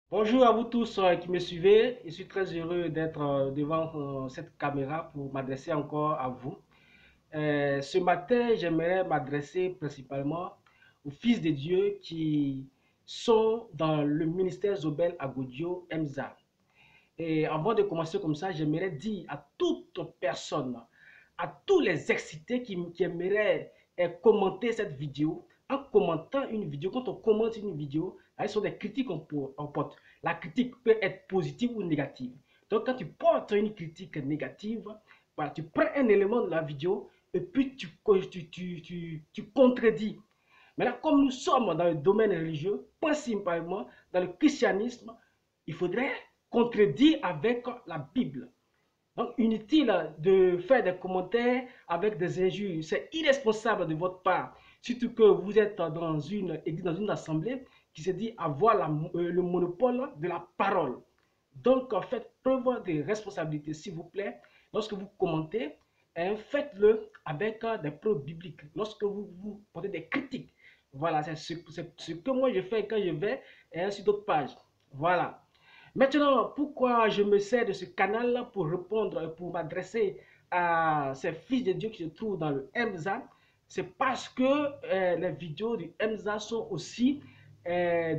Bonjour à vous tous qui me suivez. Je suis très heureux d'être devant cette caméra pour m'adresser encore à vous. Ce matin, j'aimerais m'adresser principalement aux fils de Dieu qui sont dans le ministère Zobel Agodio Emza. Et avant de commencer comme ça, j'aimerais dire à toute personne, à tous les excités qui aimeraient commenter cette vidéo, en commentant une vidéo, quand on commente une vidéo, ce sont des critiques qu'on porte. La critique peut être positive ou négative. Donc quand tu portes une critique négative, voilà, tu prends un élément de la vidéo et puis tu contredis. Maintenant, comme nous sommes dans le domaine religieux, principalement dans le christianisme, il faudrait contredire avec la Bible. Donc, inutile de faire des commentaires avec des injures. C'est irresponsable de votre part. Surtout que vous êtes dans une église, dans une assemblée qui se dit avoir le monopole de la parole. Donc, faites preuve de responsabilité, s'il vous plaît. Lorsque vous commentez, faites-le avec des preuves bibliques. Lorsque vous portez des critiques, voilà, c'est ce que moi je fais quand je vais sur d'autres pages. Voilà. Maintenant, pourquoi je me sers de ce canal pour répondre, pour m'adresser à ces fils de Dieu qui se trouvent dans le MZA? C'est parce que les vidéos du MZA sont aussi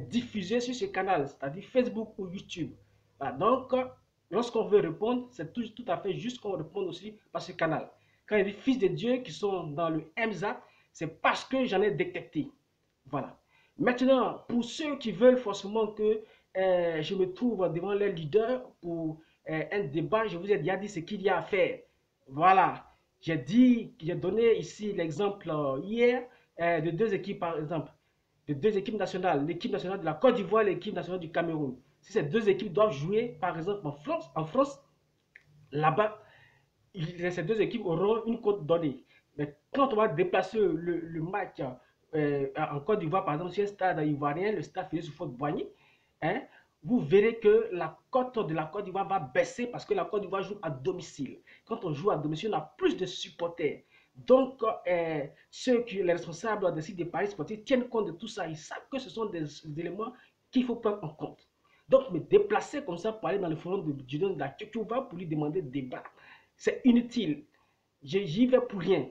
diffusées sur ce canal, c'est-à-dire Facebook ou YouTube. Voilà, donc, lorsqu'on veut répondre, c'est tout à fait juste qu'on réponde aussi par ce canal. Quand il y a des fils de Dieu qui sont dans le MZA, c'est parce que j'en ai détecté. Voilà. Maintenant, pour ceux qui veulent forcément que je me trouve devant les leaders pour un débat, je vous ai déjà dit ce qu'il y a à faire. Voilà. J'ai donné ici l'exemple hier de deux équipes, par exemple, de deux équipes nationales, l'équipe nationale de la Côte d'Ivoire et l'équipe nationale du Cameroun. Si ces deux équipes doivent jouer, par exemple, en France, là-bas, ces deux équipes auront une cote donnée. Mais quand on va déplacer le match en Côte d'Ivoire, par exemple, sur un stade ivoirien, le stade Félix Houphouët-Boigny, hein, vous verrez que la cote de la Côte d'Ivoire va baisser parce que la Côte d'Ivoire joue à domicile. Quand on joue à domicile, on a plus de supporters. Donc, les responsables des sites de paris sportifs tiennent compte de tout ça. Ils savent que ce sont des éléments qu'il faut prendre en compte. Donc, me déplacer comme ça pour aller dans le forum de la Tchouva pour lui demander des débat, c'est inutile. J'y vais pour rien.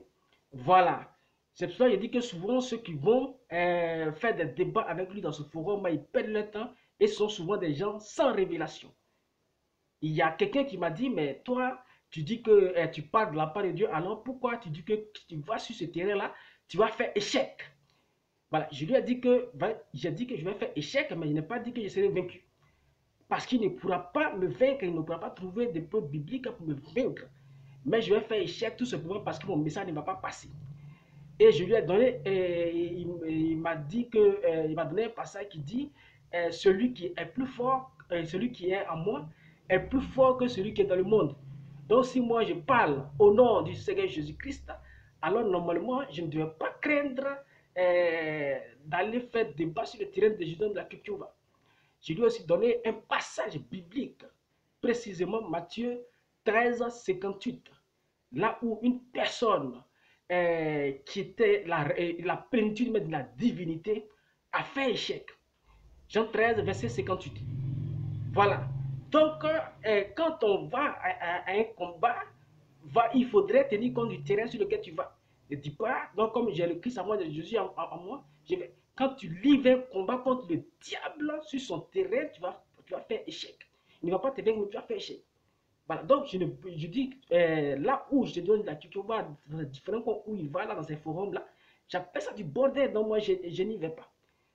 Voilà. C'est pour ça que je dis que souvent, ceux qui vont faire des débats avec lui dans ce forum, ils perdent leur temps et sont souvent des gens sans révélation. Il y a quelqu'un qui m'a dit, mais toi, tu dis que tu parles de la part de Dieu, alors pourquoi tu dis que tu vas sur ce terrain-là, tu vas faire échec? Voilà, je lui ai dit que, j'ai dit que je vais faire échec, mais je n'ai pas dit que je serai vaincu. Parce qu'il ne pourra pas me vaincre, il ne pourra pas trouver des preuves bibliques pour me vaincre. Mais je vais faire échec tout simplement parce que mon message ne va pas passer. Et je lui ai donné, il m'a dit que, il m'a donné un passage qui dit, celui qui est plus fort, celui qui est en moi, est plus fort que celui qui est dans le monde. Donc si moi je parle au nom du Seigneur Jésus-Christ, alors normalement je ne devais pas craindre d'aller faire débat sur le terrain de Judas de la culture. Je lui ai aussi donné un passage biblique, précisément Matthieu 13, 58, là où une personne qui était la plénitude de la divinité a fait échec. Jean 13, verset 58. Voilà. Donc, quand on va à un combat, il faudrait tenir compte du terrain sur lequel tu vas. Ne dis pas, donc comme j'ai le Christ à moi, de Jésus en moi, quand tu livres un combat contre le diable sur son terrain, tu vas faire échec. Il ne va pas te vaincre, mais tu vas faire échec. Voilà, donc je dis, là où je te donne la tu vois, dans les différents coins où il va, là, dans ces forums-là, j'appelle ça du bordel, donc moi, je n'y vais pas.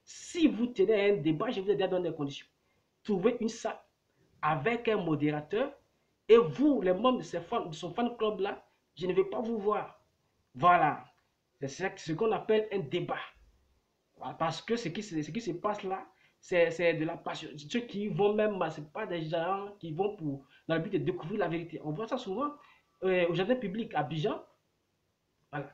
Si vous tenez un débat, je vous ai déjà donné des conditions. Trouvez une salle avec un modérateur et vous, les membres de son fan club-là, je ne vais pas vous voir. Voilà, c'est ce qu'on appelle un débat. Parce que ce qui se passe là, c'est de la passion. Ceux qui vont même, ce pas des gens qui vont dans le but de découvrir la vérité. On voit ça souvent au jardin public à Abidjan. Voilà.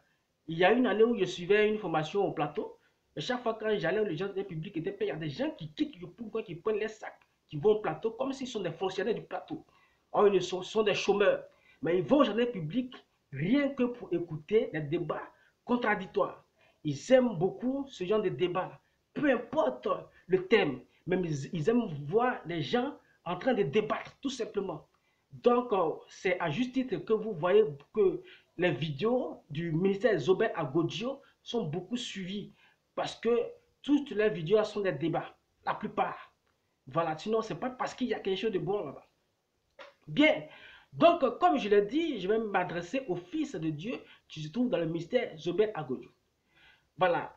Il y a une année où je suivais une formation au plateau. Et chaque fois quand j'allais, le jardin public était payé. Il y a des gens qui quittent le pourquoi, qui prennent les sacs, qui vont au plateau comme s'ils sont des fonctionnaires du plateau. Or, ils sont des chômeurs. Mais ils vont au jardin public rien que pour écouter des débats contradictoires. Ils aiment beaucoup ce genre de débat, peu importe le thème. Même ils aiment voir les gens en train de débattre, tout simplement. Donc, c'est à juste titre que vous voyez que les vidéos du ministère Zobel à Godio sont beaucoup suivies. Parce que toutes les vidéos sont des débats. La plupart. Voilà, sinon, c'est pas parce qu'il y a quelque chose de bon là-bas. Bien. Donc, comme je l'ai dit, je vais m'adresser au Fils de Dieu qui se trouve dans le ministère Zobel à Godio. Voilà.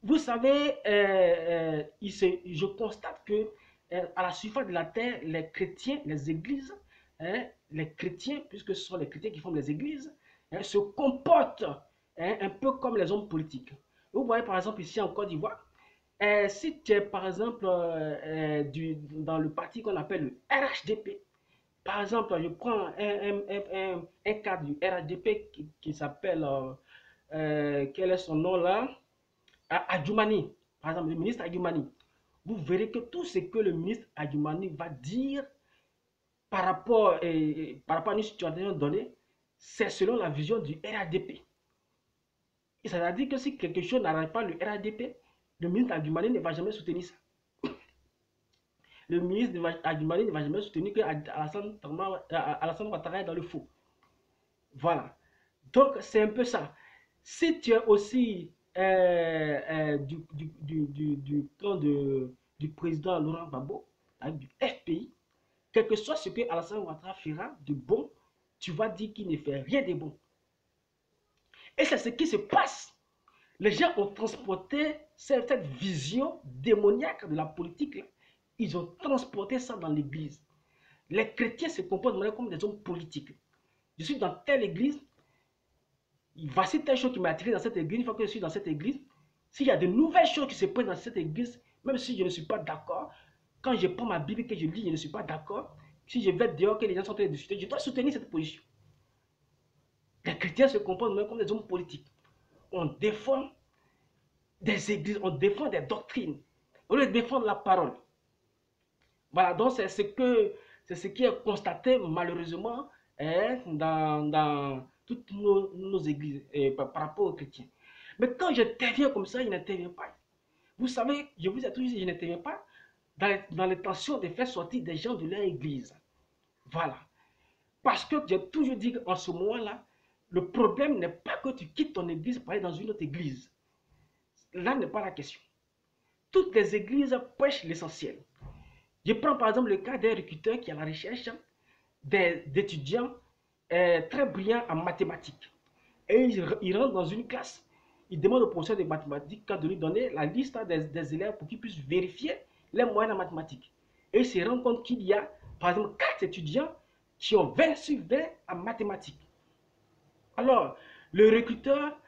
Vous savez, je constate que à la surface de la terre, les chrétiens, les églises, hein, les chrétiens, puisque ce sont les chrétiens qui forment les églises, hein, se comportent un peu comme les hommes politiques. Vous voyez par exemple ici en Côte d'Ivoire, si tu es par exemple dans le parti qu'on appelle le RHDP, par exemple, je prends un cadre du RHDP qui s'appelle, quel est son nom là? Adjoumani, par exemple, le ministre Adjoumani, vous verrez que tout ce que le ministre Adjoumani va dire par rapport à une situation donnée, c'est selon la vision du RADP. Et ça veut dire que si quelque chose n'arrive pas le RADP, le ministre Adjoumani ne va jamais soutenir ça. Le ministre Adjoumani ne va jamais soutenir que Alassane Ouattara est dans le faux. Voilà. Donc, c'est un peu ça. Si tu es aussi du camp du président Laurent Gbagbo, hein, du FPI, quel que soit ce que Alassane Ouattara fera de bon, tu vas dire qu'il ne fait rien de bon. Et c'est ce qui se passe. Les gens ont transporté cette vision démoniaque de la politique, là. Ils ont transporté ça dans l'église. Les chrétiens se comportent comme des hommes politiques. Je suis dans telle église, voici telle chose qui m'a attiré dans cette église. Une fois que je suis dans cette église, s'il y a de nouvelles choses qui se passent dans cette église, même si je ne suis pas d'accord, quand je prends ma Bible et que je lis, je ne suis pas d'accord. Si je vais dehors, que les gens sont en train de discuter, je dois soutenir cette position. Les chrétiens se comportent même comme des hommes politiques. On défend des églises, on défend des doctrines, au lieu de défendre la parole. Voilà, donc c'est ce qui est constaté malheureusement dans toutes nos églises par rapport aux chrétiens. Mais quand j'interviens comme ça, je n'interviens pas. Vous savez, je vous ai toujours dit, je n'interviens pas dans l'intention de faire sortir des gens de leur église. Voilà. Parce que j'ai toujours dit qu'en ce moment-là, le problème n'est pas que tu quittes ton église pour aller dans une autre église. Là n'est pas la question. Toutes les églises prêchent l'essentiel. Je prends par exemple le cas d'un recruteur qui est à la recherche d'étudiants très brillants en mathématiques. Et il rentre dans une classe, il demande au professeur de mathématiques de lui donner la liste des élèves pour qu'il puisse vérifier les moyennes en mathématiques. Et il se rend compte qu'il y a par exemple 4 étudiants qui ont 20 sur 20 en mathématiques. Alors, le recruteur,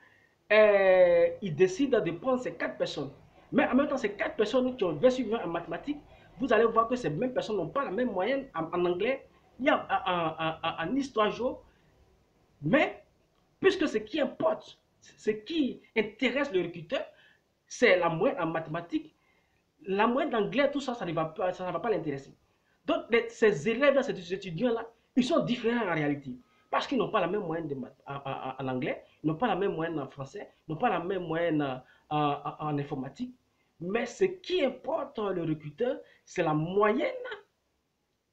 il décide de prendre ces 4 personnes. Mais en même temps, ces 4 personnes qui ont 20 sur 20 en mathématiques, vous allez voir que ces mêmes personnes n'ont pas la même moyenne en anglais, ni en histoire géo. Mais, puisque ce qui importe, ce qui intéresse le recruteur, c'est la moyenne en mathématiques, la moyenne d'anglais, tout ça, ça ne va pas l'intéresser. Donc, ces élèves-là, ces étudiants-là, ils sont différents en réalité. Parce qu'ils n'ont pas la même moyenne en anglais, ils n'ont pas la même moyenne en français, ils n'ont pas la même moyenne en informatique. Mais ce qui importe le recruteur, c'est la moyenne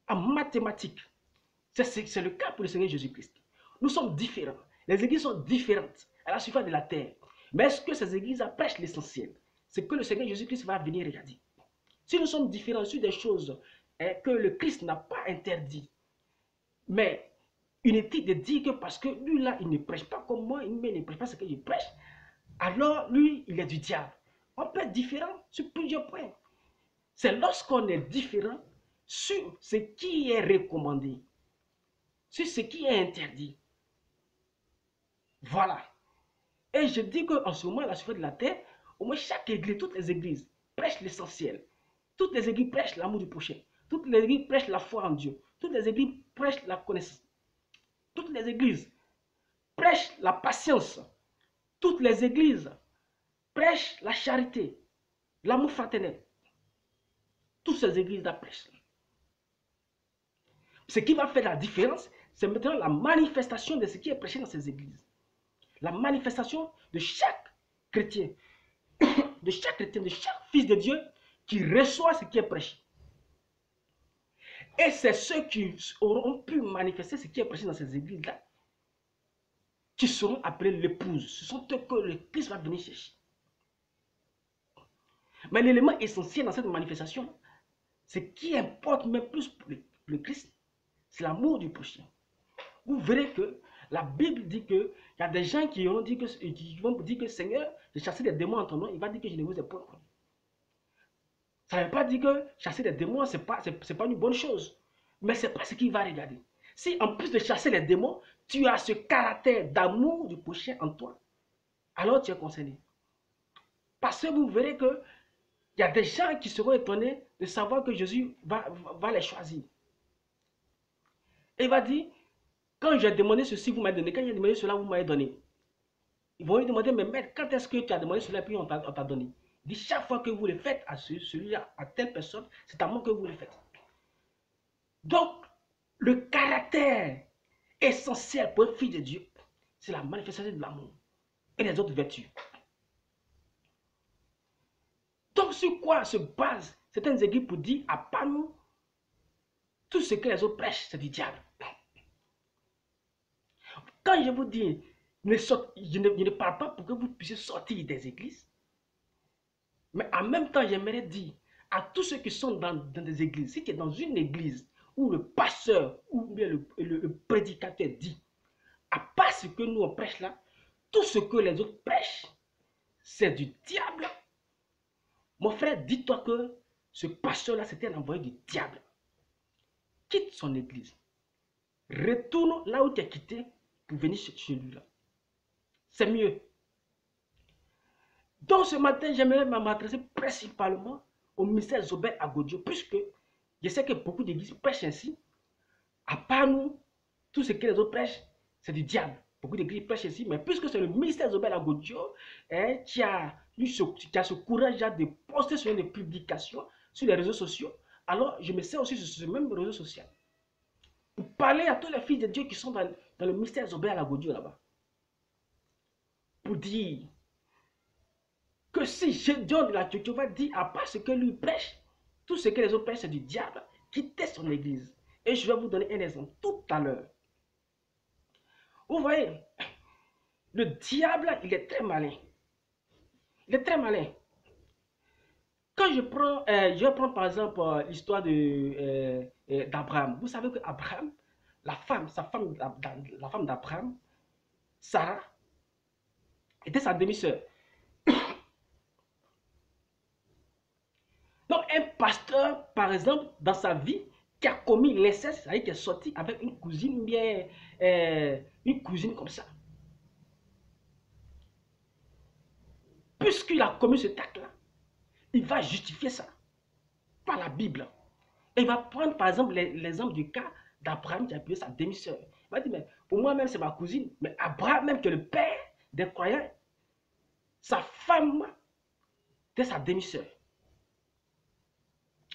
en mathématiques. C'est le cas pour le Seigneur Jésus-Christ. Nous sommes différents. Les églises sont différentes à la surface de la terre. Mais est-ce que ces églises prêchent l'essentiel? C'est que le Seigneur Jésus-Christ va venir regarder. Si nous sommes différents sur des choses que le Christ n'a pas interdit, mais inutile de dire que parce que lui là, il ne prêche pas comme moi, il ne prêche pas ce que je prêche, alors lui, il est du diable. On peut être différent sur plusieurs points. C'est lorsqu'on est différent sur ce qui est recommandé, sur ce qui est interdit. Voilà. Et je dis qu'en ce moment, à la surface de la terre, au moins chaque église, toutes les églises prêchent l'essentiel. Toutes les églises prêchent l'amour du prochain. Toutes les églises prêchent la foi en Dieu. Toutes les églises prêchent la connaissance. Toutes les églises prêchent la patience. Toutes les églises prêchent la charité, l'amour fraternel. Toutes ces églises-là prêchent. Ce qui va faire la différence, c'est maintenant la manifestation de ce qui est prêché dans ces églises. La manifestation de chaque chrétien, de chaque fils de Dieu qui reçoivent ce qui est prêché. Et c'est ceux qui auront pu manifester ce qui est prêché dans ces églises-là qui seront appelés l'épouse. Ce sont eux que le Christ va venir chercher. Mais l'élément essentiel dans cette manifestation, ce qui importe même plus pour le Christ, c'est l'amour du prochain. Vous verrez que la Bible dit qu'il y a des gens qui vont dire que Seigneur, j'ai chassé des démons en ton nom, il va dire que je ne vous ai point connu. Ça ne veut pas dire que chasser des démons, ce n'est pas une bonne chose. Mais ce n'est pas ce qu'il va regarder. Si en plus de chasser les démons, tu as ce caractère d'amour du prochain en toi, alors tu es concerné. Parce que vous verrez qu'il y a des gens qui seront étonnés de savoir que Jésus va les choisir. Et il va dire, quand j'ai demandé ceci, vous m'avez donné. Quand j'ai demandé cela, vous m'avez donné. Ils vont lui demander, mais maître, quand est-ce que tu as demandé cela et puis on t'a donné? Il dit, chaque fois que vous le faites à celui-là, à telle personne, c'est à moi que vous le faites. Donc, le caractère essentiel pour un fils de Dieu, c'est la manifestation de l'amour et les autres vertus. Donc, sur quoi se basent certaines églises pour dire, à part nous, tout ce que les autres prêchent, c'est du diable. Quand je vous dis, je ne parle pas pour que vous puissiez sortir des églises, mais en même temps, j'aimerais dire à tous ceux qui sont dans des églises, si tu es dans une église où le pasteur ou bien le prédicateur dit, à part ce que nous on prêche là, tout ce que les autres prêchent, c'est du diable. Mon frère, dis-toi que ce pasteur-là, c'était un envoyé du diable. Quitte son église. Retourne là où tu es quitté pour venir chez lui-là. C'est mieux. Donc ce matin, j'aimerais m'adresser principalement au ministère Zobel Agodio, puisque je sais que beaucoup d'églises prêchent ainsi. À part nous, tout ce que les autres prêchent, c'est du diable. Beaucoup d'églises prêchent ainsi, mais puisque c'est le ministère Zobel Agodio, qui a ce courage de poster sur des publications sur les réseaux sociaux, alors je me sers aussi sur ce même réseau social pour parler à tous les fils de Dieu qui sont dans le ministère Zobel Agodio là-bas. Pour dire que si Dieu de la Jéhovah dit à part ce que lui prêche, tout ce que les autres prêchent, c'est du diable, quittez son église. Et je vais vous donner un exemple tout à l'heure. Vous voyez, le diable, il est très malin. Il est très malin. Quand je prends par exemple l'histoire d'Abraham. Vous savez qu'Abraham, la femme d'Abraham, Sarah, était sa demi-sœur. Donc, un pasteur, par exemple, dans sa vie, qui a commis l'inceste, c'est-à-dire qui est sorti avec une cousine, bien, une cousine comme ça. Puisqu'il a commis ce acte-là, il va justifier ça par la Bible. Et il va prendre, par exemple, l'exemple du cas d'Abraham qui a appelé sa demi-sœur. Il va dire, mais pour moi-même, c'est ma cousine. Mais Abraham, même que le père des croyants, sa femme était sa demi-sœur.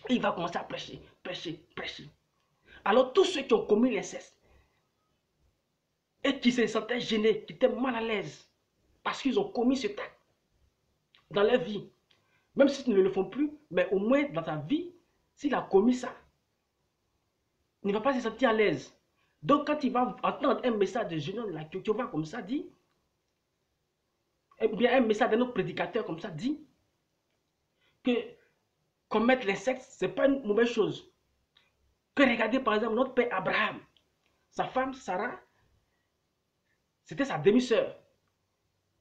Et il va commencer à prêcher, prêcher, prêcher. Alors tous ceux qui ont commis l'inceste et qui se sentaient gênés, qui étaient mal à l'aise parce qu'ils ont commis ce acte dans leur vie, même s'ils ne le font plus, mais au moins dans sa vie, s'il a commis ça, il ne va pas se sentir à l'aise. Donc quand il va entendre un message de Jésus de la Jéhovah comme ça dit, ou bien un message d'un autre prédicateur comme ça dit, que commettre l'inceste, ce n'est pas une mauvaise chose. Que regardez par exemple notre père Abraham, sa femme Sarah, c'était sa demi-sœur.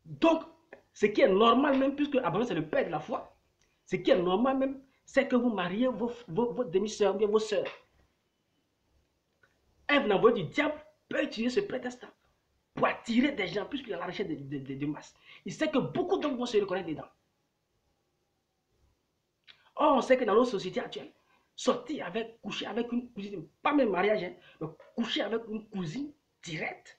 Donc, ce qui est normal même, puisque Abraham c'est le père de la foi, ce qui est normal même, c'est que vous mariez vos demi-sœurs ou bien vos sœurs. Un envoyé du diable peut utiliser ce prétexte pour attirer des gens, puisqu'il a la recherche de masse. Il sait que beaucoup d'hommes vont se reconnaître dedans. Or, on sait que dans notre société actuelle, sortir avec, coucher avec une cousine, pas même mariage, hein, mais coucher avec une cousine directe,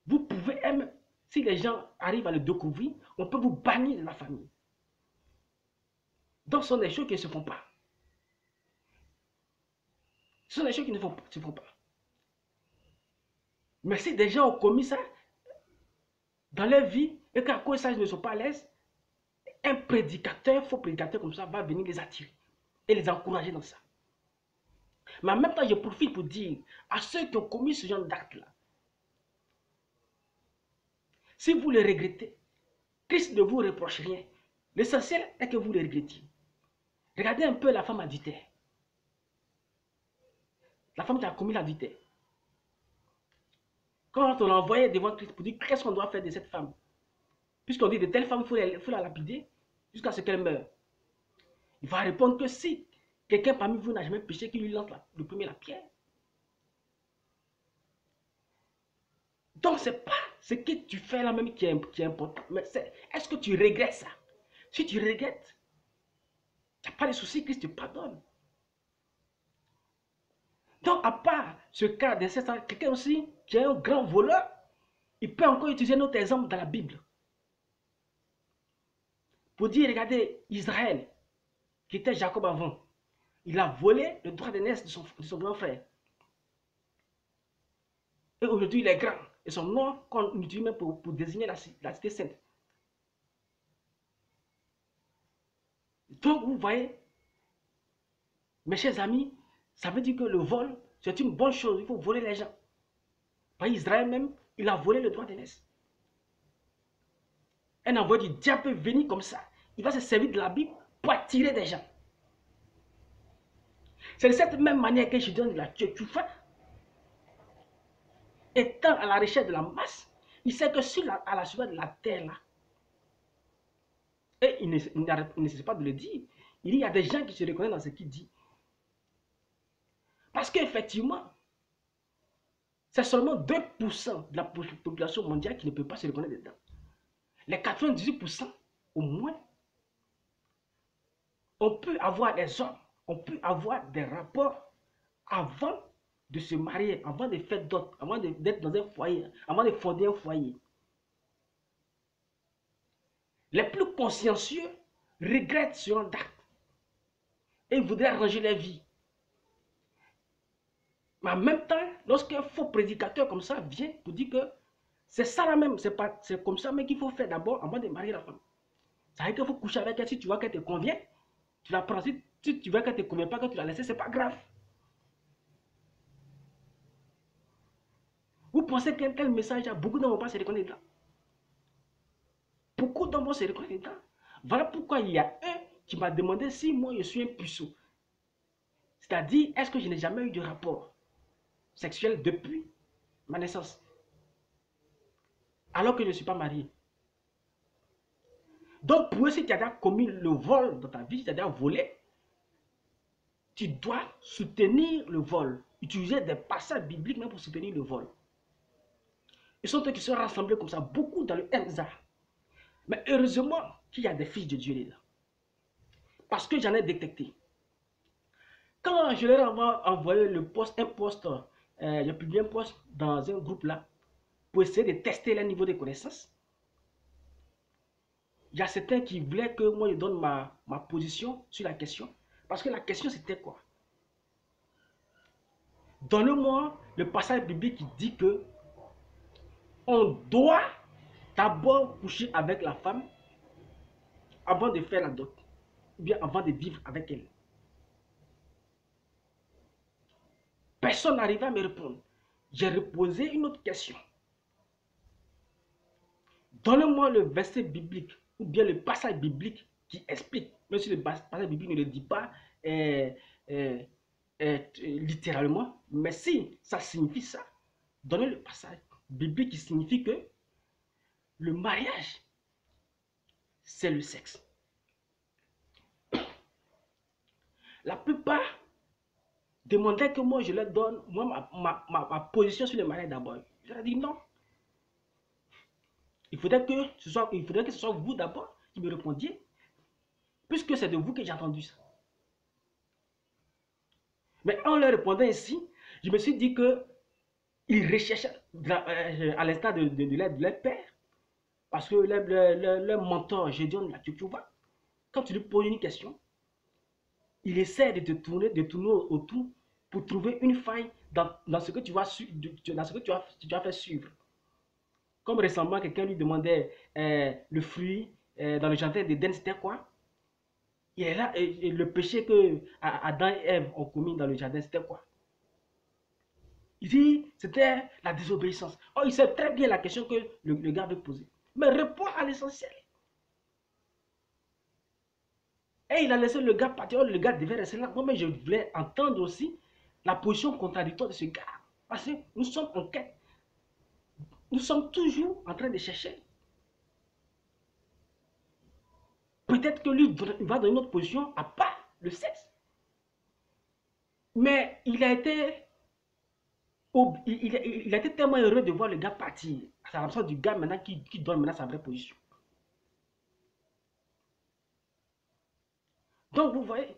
vous pouvez même, si les gens arrivent à le découvrir, on peut vous bannir de la famille. Donc, ce sont des choses qui ne se font pas. Ce sont des choses qui ne se font pas. Mais si des gens ont commis ça dans leur vie et qu'à cause de ça, ils ne sont pas à l'aise, Un prédicateur, faux prédicateur comme ça, va venir les attirer et les encourager dans ça. Mais en même temps, je profite pour dire à ceux qui ont commis ce genre d'acte-là, si vous le regrettez, Christ ne vous reproche rien. L'essentiel est que vous le regrettiez. Regardez un peu la femme adultère. La femme qui a commis l'adultère. Quand on l'envoyait devant Christ pour dire qu'est-ce qu'on doit faire de cette femme, puisqu'on dit de telle femme, il faut la lapider jusqu'à ce qu'elle meure. Il va répondre que si quelqu'un parmi vous n'a jamais péché, qu'il lui lance le premier la pierre. Donc, ce n'est pas ce que tu fais là même qui est important, mais est-ce que tu regrettes ça? Si tu regrettes, tu n'as pas de souci, Christ te pardonne. Donc, à part ce cas d'inceste, quelqu'un aussi qui est un grand voleur, il peut encore utiliser un autre exemple dans la Bible. Pour dire, regardez, Israël, qui était Jacob avant, il a volé le droit d'aînesse de son grand frère. Et aujourd'hui, il est grand. Et son nom qu'on utilise même pour désigner la cité sainte. Donc, vous voyez, mes chers amis, ça veut dire que le vol, c'est une bonne chose. Il faut voler les gens. Par Israël même, il a volé le droit d'aînesse. Un envoyé du diable peut venir comme ça. Il va se servir de la Bible pour attirer des gens. C'est de cette même manière que je donne la Tchétchoufa. Étant à la recherche de la masse, il sait que à la surface de la terre, là, et il ne cesse pas de le dire, il y a des gens qui se reconnaissent dans ce qu'il dit. Parce qu'effectivement, c'est seulement 2% de la population mondiale qui ne peut pas se reconnaître dedans. Les 98%, au moins, on peut avoir des hommes, on peut avoir des rapports avant de se marier, avant de faire d'autres, avant d'être dans un foyer, avant de fonder un foyer. Les plus consciencieux regrettent ce genre d'acte et voudraient arranger leur vie. Mais en même temps, lorsqu'un faux prédicateur comme ça vient pour dire que c'est ça là même, c'est comme ça mais qu'il faut faire d'abord avant de marier la femme. Ça veut dire qu'il faut coucher avec elle si tu vois qu'elle te convient. Tu la prends. Si tu vois qu'elle ne te convient pas, que tu la laisses, c'est pas grave. Vous pensez qu'un tel message, beaucoup d'hommes vont pas se reconnaître dedans. Beaucoup d'hommes vont se reconnaître dedans. Voilà pourquoi il y a un qui m'a demandé si moi je suis un puceau. C'est-à-dire, est-ce que je n'ai jamais eu de rapport sexuel depuis ma naissance, alors que je ne suis pas marié. Donc, pour eux, si tu as déjà commis le vol dans ta vie, si tu as déjà volé, tu dois soutenir le vol. Utiliser des passages bibliques même pour soutenir le vol. Ils sont eux qui sont rassemblés comme ça, beaucoup dans le MZA. Mais heureusement qu'il y a des fils de Dieu là. Parce que j'en ai détecté. Quand je leur ai envoyé un post, j'ai publié un post dans un groupe là, pour essayer de tester leur niveau de connaissances. Il y a certains qui voulaient que moi je donne ma position sur la question. Parce que la question c'était quoi? Donne-moi le passage biblique qui dit que on doit d'abord coucher avec la femme avant de faire la dot. Ou bien avant de vivre avec elle. Personne n'arrivait à me répondre. J'ai reposé une autre question. Donne-moi le verset biblique ou bien le passage biblique qui explique, même si le passage biblique ne le dit pas littéralement, mais si ça signifie ça, donnez le passage biblique qui signifie que le mariage, c'est le sexe. La plupart demandaient que moi je leur donne ma position sur le mariage d'abord. Je leur ai dit non. Il faudrait que ce soit vous d'abord qui me répondiez, puisque c'est de vous que j'ai entendu ça. Mais en leur répondant ainsi, je me suis dit que ils recherchaient à l'instar de leur père, parce que leur mentor, Gédéon, tu vois, quand tu lui poses une question, il essaie de te tourner autour pour trouver une faille dans ce que tu vas faire suivre. Comme récemment, quelqu'un lui demandait le fruit dans le jardin d'Éden, c'était quoi? Il est là, et le péché que Adam et Ève ont commis dans le jardin, c'était quoi? Il dit, c'était la désobéissance. Oh, il sait très bien la question que le gars veut poser. Mais réponds à l'essentiel. Et il a laissé le gars partir. Oh, le gars devait rester là. Moi, mais je voulais entendre aussi la position contradictoire de ce gars. Parce que nous sommes en quête. Nous sommes toujours en train de chercher. Peut-être que lui il va dans une autre position à part le sexe. Mais il a été il a été tellement heureux de voir le gars partir. C'est l'absence du gars maintenant qui donne maintenant sa vraie position. Donc, vous voyez,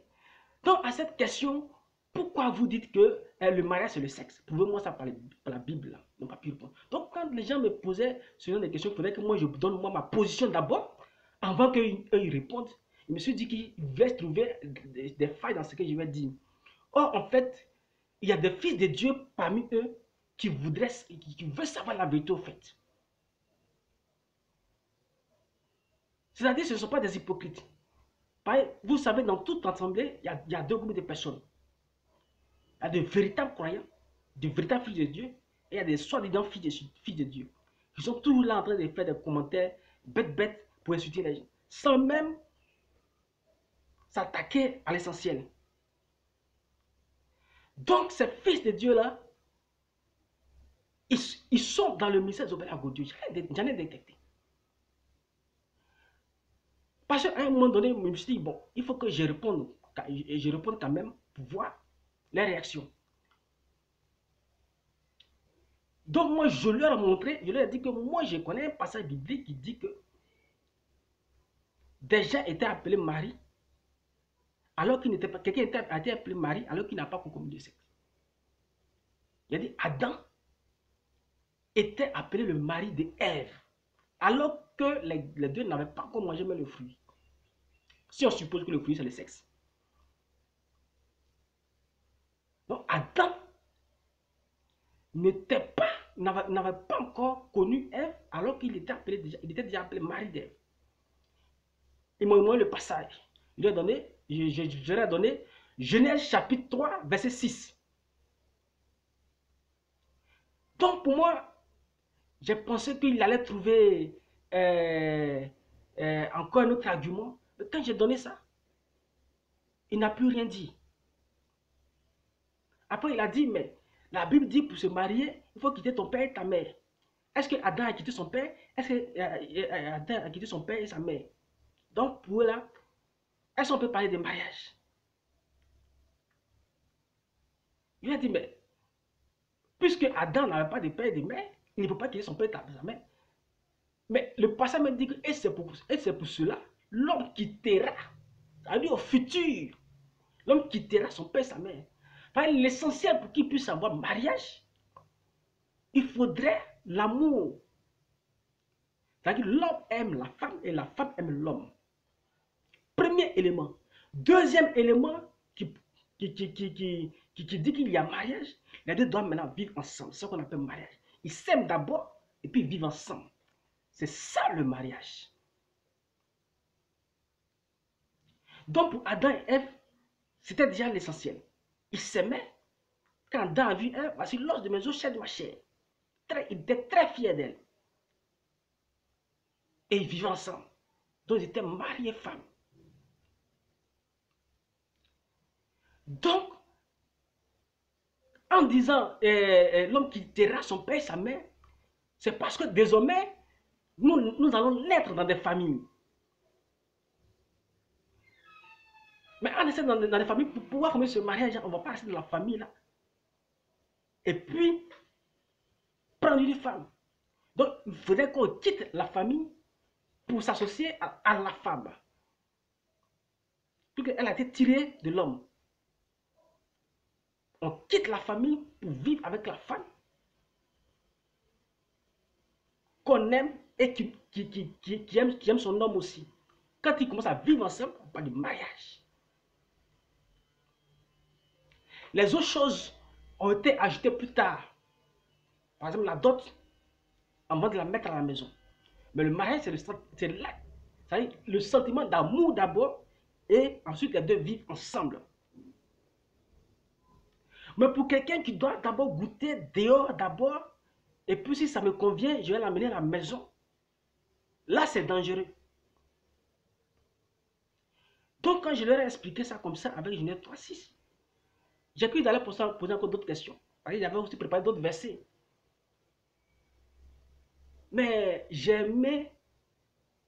donc à cette question, pourquoi vous dites que le mariage c'est le sexe? Prouvez-moi ça par la Bible, non pas plus répondre. Donc, quand les gens me posaient ce genre de questions, il faudrait que moi je donne moi ma position d'abord, avant qu'eux ils répondent. Je me suis dit qu'ils voulaient trouver des failles dans ce que je vais dire. Or, en fait, il y a des fils de Dieu parmi eux qui voudraient, qui veulent savoir la vérité au fait. C'est-à-dire, ce ne sont pas des hypocrites. Vous savez, dans toute assemblée, il y a deux groupes de personnes. Il y a de véritables croyants, de véritables fils de Dieu, et il y a des soi-disant fils de Dieu. Ils sont toujours là en train de faire des commentaires bêtes pour insulter les gens, sans même s'attaquer à l'essentiel. Donc, ces fils de Dieu-là, ils sont dans le mystère de Dieu. J'en ai détecté. Parce qu'à un moment donné, je me suis dit, bon, il faut que je réponde quand même pour voir les réactions. Donc moi, je leur ai montré, je leur ai dit que moi, je connais un passage biblique qui dit que des gens étaient appelés Marie, alors qu'il n'était pas, quelqu'un a été appelé Marie, alors qu'il n'a pas commis de sexe. Il a dit, Adam était appelé le mari de Ève, alors que les deux n'avaient pas encore mangé même le fruit. Si on suppose que le fruit, c'est le sexe. Donc Adam n'avait pas encore connu Ève, alors qu'il était déjà appelé mari d'Ève. Il m'a donné le passage. Je leur ai donné Genèse chapitre 3, verset 6. Donc pour moi, j'ai pensé qu'il allait trouver encore un autre argument. Mais quand j'ai donné ça, il n'a plus rien dit. Après, il a dit, mais la Bible dit pour se marier, il faut quitter ton père et ta mère. Est-ce que Adam a quitté son père? Est-ce que Adam a quitté son père et sa mère? Donc pour eux là, est-ce qu'on peut parler de mariage? Il a dit, mais puisque Adam n'avait pas de père et de mère, il ne peut pas quitter son père et sa mère. Mais le passage me dit que, et c'est pour cela, l'homme quittera, c'est-à-dire au futur, l'homme quittera son père et sa mère. L'essentiel pour qu'il puisse avoir mariage, il faudrait l'amour. C'est-à-dire l'homme aime la femme et la femme aime l'homme. Premier élément. Deuxième élément qui dit qu'il y a mariage, les deux doivent maintenant vivre ensemble. C'est ce qu'on appelle mariage. Ils s'aiment d'abord et puis vivent ensemble. C'est ça le mariage. Donc pour Adam et Ève, c'était déjà l'essentiel. Ils s'aimaient. Quand Adam a vu Ève, voici l'os de mes os, chair de ma chair. Il était très fier d'elle. Et ils vivaient ensemble. Donc ils étaient mariés femmes. Donc, en disant l'homme quittera son père et sa mère, c'est parce que désormais, nous allons naître dans des familles. Mais en étant dans des familles, pour pouvoir former ce mariage, on ne va pas rester dans la famille là. Et puis, prendre une femme. Donc, il faudrait qu'on quitte la famille pour s'associer à la femme. Parce qu'elle a été tirée de l'homme. On quitte la famille pour vivre avec la femme qu'on aime et qui aime son homme aussi. Quand ils commencent à vivre ensemble, on parle de mariage. Les autres choses ont été ajoutées plus tard. Par exemple, la dot, avant de la mettre à la maison. Mais le mariage, c'est l'acte C'est-à-dire le sentiment d'amour d'abord et ensuite les deux vivent ensemble. Mais pour quelqu'un qui doit d'abord goûter dehors d'abord, et puis si ça me convient, je vais l'amener à la maison. Là, c'est dangereux. Donc, quand je leur ai expliqué ça comme ça avec Genèse 3:6, j'ai cru d'aller poser encore d'autres questions. Parce qu'il avait aussi préparé d'autres versets. Mais j'aimais,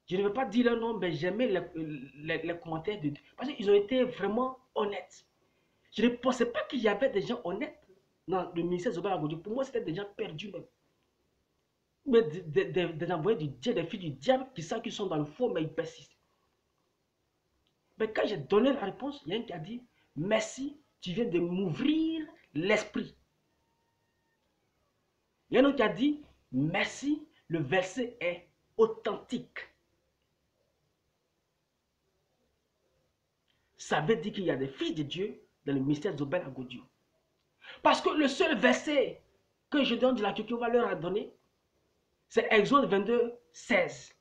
je ne veux pas dire leur nom, mais j'aimais les commentaires de Dieu. Parce qu'ils ont été vraiment honnêtes. Je ne pensais pas qu'il y avait des gens honnêtes dans le ministère de Zobel Agodi. Pour moi, c'était des gens perdus même. Mais des envoyés du diable, des filles du diable qui savent qu'ils sont dans le faux, mais ils persistent. Mais quand j'ai donné la réponse, il y a un qui a dit, merci, tu viens de m'ouvrir l'esprit. Il y a un autre qui a dit, merci, le verset est authentique. Ça veut dire qu'il y a des filles de Dieu dans le mystère d'Obed Agodio. Parce que le seul verset que je donne de la Turquie, on va leur donner, c'est Exode 22:16.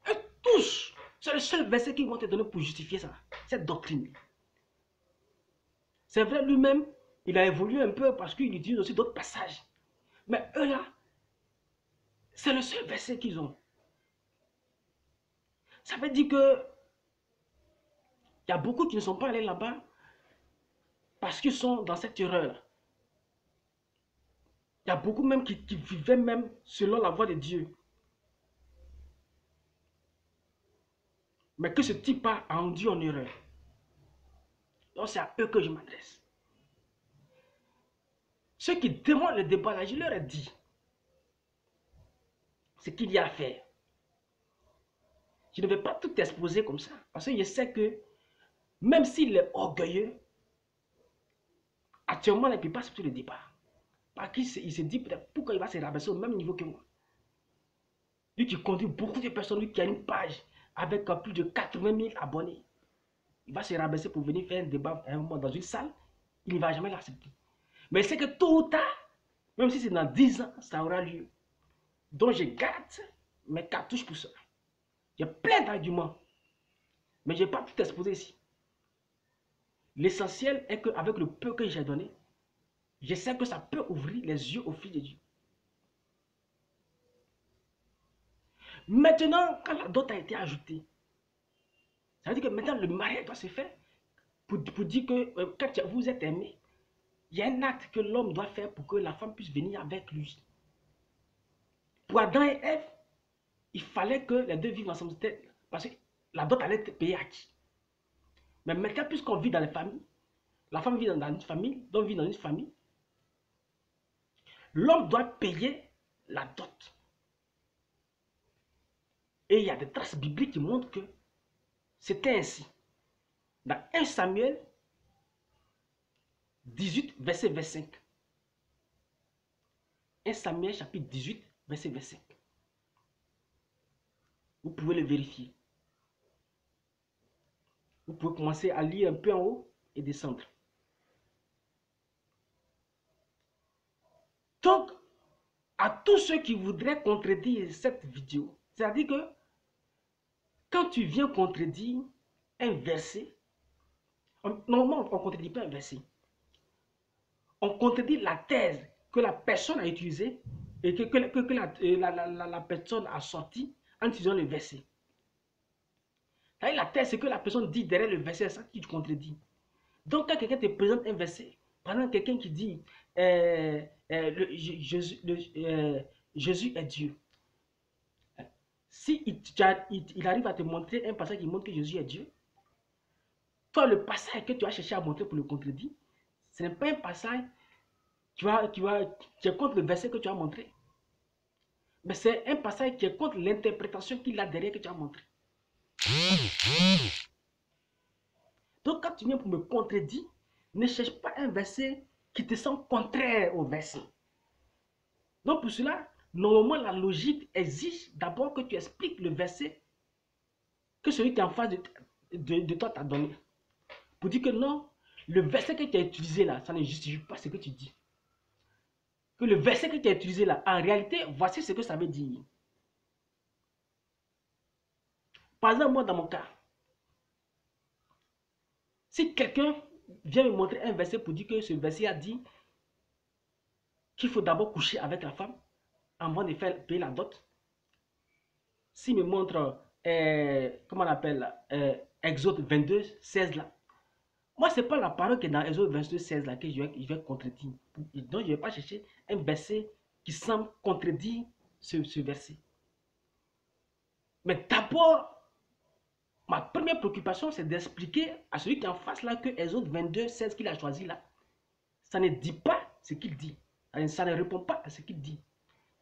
Et tous, c'est le seul verset qu'ils vont te donner pour justifier ça, cette doctrine. C'est vrai, lui-même, il a évolué un peu parce qu'il utilise aussi d'autres passages. Mais eux là, c'est le seul verset qu'ils ont. Ça veut dire que il y a beaucoup qui ne sont pas allés là-bas parce qu'ils sont dans cette erreur. Il y a beaucoup même qui vivaient même selon la voie de Dieu. Mais que ce type a rendu en erreur. Donc c'est à eux que je m'adresse. Ceux qui demandent le débat là, je leur ai dit ce qu'il y a à faire. Je ne vais pas tout exposer comme ça. Parce que je sais que même s'il est orgueilleux, actuellement, il ne peut pas sortir le débat. Parce qu'il se dit peut-être pourquoi il va se rabaisser au même niveau que moi. Lui qui conduit beaucoup de personnes, lui qui a une page avec plus de 80 000 abonnés. Il va se rabaisser pour venir faire un débat à un moment dans une salle. Il ne va jamais l'accepter. Mais c'est que tôt ou tard, même si c'est dans 10 ans, ça aura lieu. Donc je garde mes cartouches pour ça. J'ai plein d'arguments. Mais je n'ai pas tout exposé ici. L'essentiel est qu'avec le peu que j'ai donné, je sais que ça peut ouvrir les yeux aux filles de Dieu. Maintenant, quand la dot a été ajoutée, ça veut dire que maintenant le mariage doit se faire pour dire que quand vous êtes aimé, il y a un acte que l'homme doit faire pour que la femme puisse venir avec lui. Pour Adam et Ève, il fallait que les deux vivent ensemble. Parce que la dot allait être payée à qui? Mais maintenant, puisqu'on vit dans les familles, la femme vit dans une famille, l'homme vit dans une famille, l'homme doit payer la dot. Et il y a des traces bibliques qui montrent que c'était ainsi. Dans 1 Samuel 18, verset 25. 1 Samuel chapitre 18, verset 25. Vous pouvez le vérifier. Vous pouvez commencer à lire un peu en haut et descendre. Donc, à tous ceux qui voudraient contredire cette vidéo, c'est-à-dire que quand tu viens contredire un verset, normalement on ne contredit pas un verset. On contredit la thèse que la personne a utilisée et que la personne a sorti en utilisant le verset. La thèse, c'est que la personne dit derrière le verset, ça qui contredit. Donc, quand quelqu'un te présente un verset, par exemple, quelqu'un qui dit Jésus est Dieu. Si il arrive à te montrer un passage qui montre que Jésus est Dieu, toi, le passage que tu as cherché à montrer pour le contredire, ce n'est pas un passage qui est contre le verset que tu as montré. Mais c'est un passage qui est contre l'interprétation qu'il a derrière que tu as montré. Donc, quand tu viens pour me contredire, ne cherche pas un verset qui te semble contraire au verset. Donc, pour cela, normalement, la logique exige d'abord que tu expliques le verset que celui qui est en face de toi t'a donné. Pour dire que non, le verset que tu as utilisé là, ça ne justifie pas ce que tu dis. Que le verset que tu as utilisé là, en réalité, voici ce que ça veut dire. Par exemple, moi, dans mon cas, si quelqu'un vient me montrer un verset pour dire que ce verset a dit qu'il faut d'abord coucher avec la femme avant de faire payer la dot, s'il me montre, comment on appelle, Exode 22, 16 là, moi, ce n'est pas la parole qui est dans Exode 22, 16 là que je vais contredire. Donc, je ne vais pas chercher un verset qui semble contredire ce verset. Mais d'abord, ma première préoccupation, c'est d'expliquer à celui qui est en face là que Exode 22, 16 qu'il a choisi là, ça ne dit pas ce qu'il dit. Ça ne répond pas à ce qu'il dit.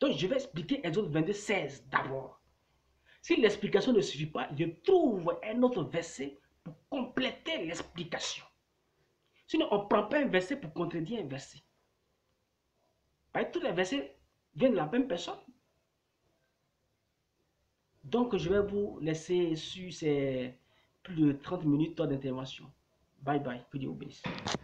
Donc, je vais expliquer Exode 22, 16 d'abord. Si l'explication ne suffit pas, je trouve un autre verset pour compléter l'explication. Sinon, on ne prend pas un verset pour contredire un verset. Parce que tous les versets viennent de la même personne. Donc, je vais vous laisser sur ces plus de 30 minutes d'intervention. Bye bye, que Dieu vous bénisse.